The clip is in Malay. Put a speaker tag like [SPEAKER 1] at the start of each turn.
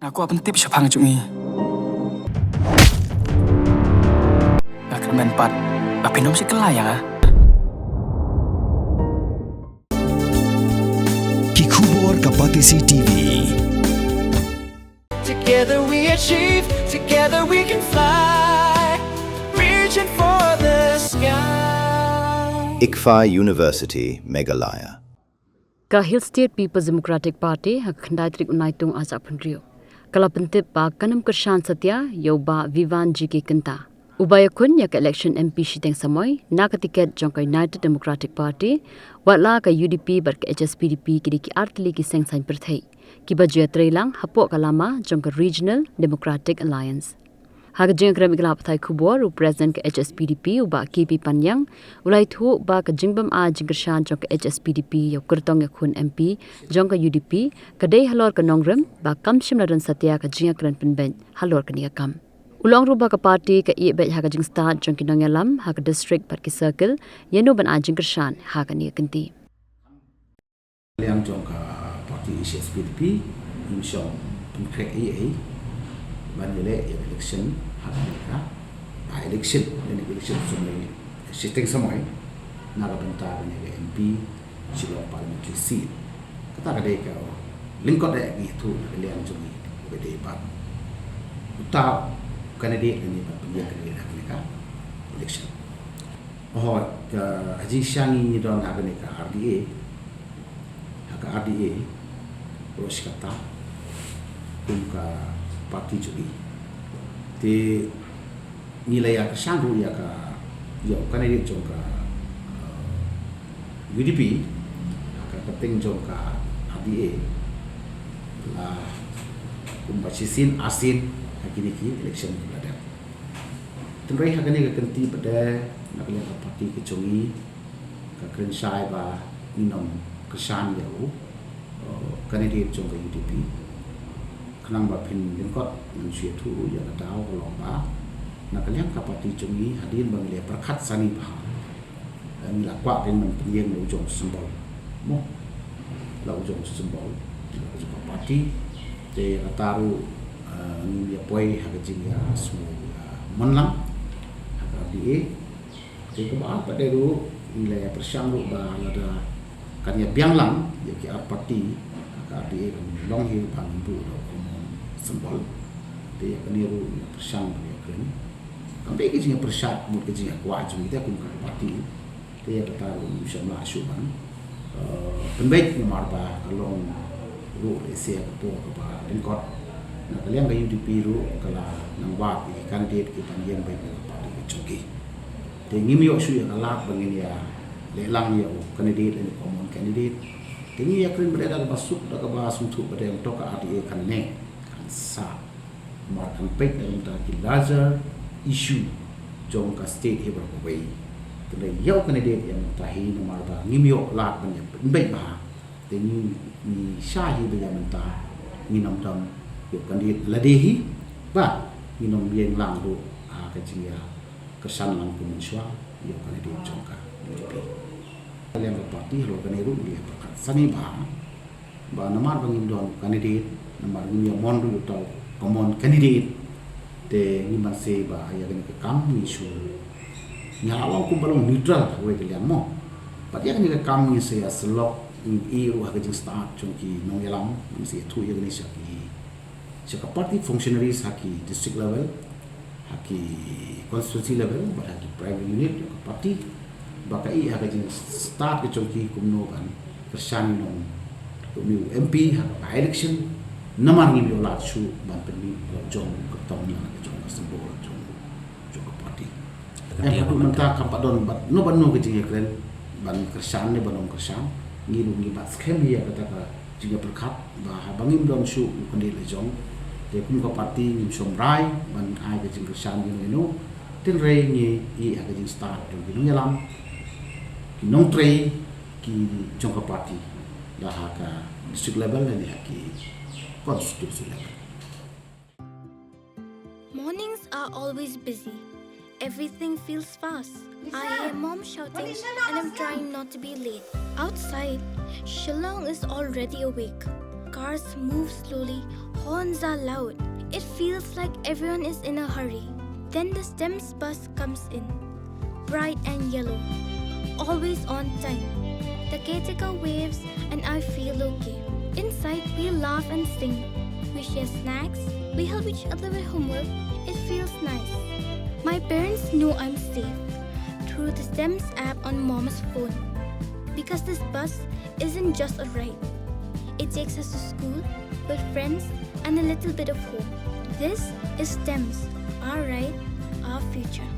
[SPEAKER 1] Aku apa tip siapa ngajungi? Gak keren pat, tapi nom si kelayang ah.
[SPEAKER 2] Kikubor Kapatisi TV.
[SPEAKER 3] Together we achieve, together we can fly, reaching for the sky.
[SPEAKER 4] ICFA University, Meghalaya.
[SPEAKER 5] Ka Hill State People's Democratic Party hak khandai trik unaitung asa pundrio. Kala pentip ba kanam kershan satya yo ba Vivan G.K. Kenta. Ubaya kun ya ka election MP shiteng samoy na ka tiket jong ka United Democratic Party watla ka UDP bar ka HSPDP kidi ki artli ki seng sain perthai. Ki ba jya trailang hapo kalama jong ka Regional Democratic Alliance. Hag jeng kram igla pathai khubor u president ka HSPDP u ba KP Panyang ulai thu ba ka jingbam a jingkershan jong ka HSPDP yo kurtong ya khun MP jong ka UDP ka dei halor ka nongrem ba kamshim ladan satya ka jinga kran penben halor ka niya kam ulong ruba ka party ka i bet haga jing start jong ki nongalam haga district par ki circle yeno ban a jingkershan haga niya kanti
[SPEAKER 6] Liang jong ka party HSPDP insyong pengkrek AA banile election hak mereka election semai sistem semai nara bentar banile MP silong parliamentary seat kata kadai ka lingkot dak gitu liang jong bede bab uta candidate ni bab dia candidate hak mereka election ka haji syangi dong hak mereka RDA terus kata ka parti juga di nilai yang kesanggu ya ka kan ini jongka UDP ka penting jongka RDA lah kumbasisin asin hakini ki election pada tenrai hakani ka kenti pada nak lihat parti kecongi ka krensai ba minum kesan jauh kandidat jongka UDP kenang ba pin lingkot manusia tu ya tahu kalau ba nak lihat kapati cungi hadir bangile perkat sani bah ni lakwa dengan penyen ujung simbol mo la ujung simbol ujung kapati de ataru ni dia poi hak jinga semua menlang hak dia de ke ba pada dulu nilai persang lu ba ada kan ya bianglang ya ki parti hak dia long hill pangbu sembol dia keniru persang dia kan sampai ke jinga persat mut ke jinga kuat kita pun kan parti dia kata bisa masuk kan penbaik nomor ba kalau ru Asia to ba lingkot nak liang ke UDP ru kala nang wa kandidat ke panjang baik parti coki dia ngimi yo su ya kalak bangin ya lelang ya kandidat ni common kandidat tingi ya krim berada masuk dak ba sumtu pada yang tok RDA kan ne sa markan pek dalam taki larger issue jong ka state heber ko way tele yau candidate yang tahi nomor ba ngimyo lat ban baik ba teni ni shahi be yang ta nginom dam yo candidate ladehi ba nginom yeng lang do a ka jinga kesan lang ku menswa yo candidate jong ka UDP yang parti lo kaniru dia pakat sani ba nomor bangin don candidate nomor ni mondu tau common candidate te ni masih ba ya kan ke kam ni su nyalaw ku balong neutral we ke liam mo pat ya kan ke kam ni se aslok i ru ha ke start chunki nong yalam masih tu ya ni sa party functionaries haki district level haki constituency level ba haki private unit party bakai ha ke start ke chunki kumno kan kersan nong tu MP ha election namar ni biolat su ban perni jong ketong ni jong sembol jong parti yang aku minta kampak don bat no ban no ke jinga kren ban kersan ni banom kersan ngilu ni bat skem ya kata ka jinga perkat ba bangim don su kundi le jong de kum ka parti ni somrai ban ai ke jinga kersan ni no tin rei ni i ha ke jing start jong ni yalam ki nong trei ki jong ka parti da ha ka district level ni ha ki constituency level.
[SPEAKER 7] Mornings are always busy. Everything feels fast. I hear mom shouting and I'm trying not to be late. Outside, Shillong is already awake. Cars move slowly, horns are loud. It feels like everyone is in a hurry. Then the STEMS bus comes in, bright and yellow, always on time. The caretaker waves and I feel okay. Inside we laugh and sing. We share snacks, we help each other with homework. It feels nice. My parents know I'm safe through the STEMS app on Mom's phone. Because this bus isn't just a ride. It takes us to school with friends and a little bit of hope. This is STEMS, our ride, our future.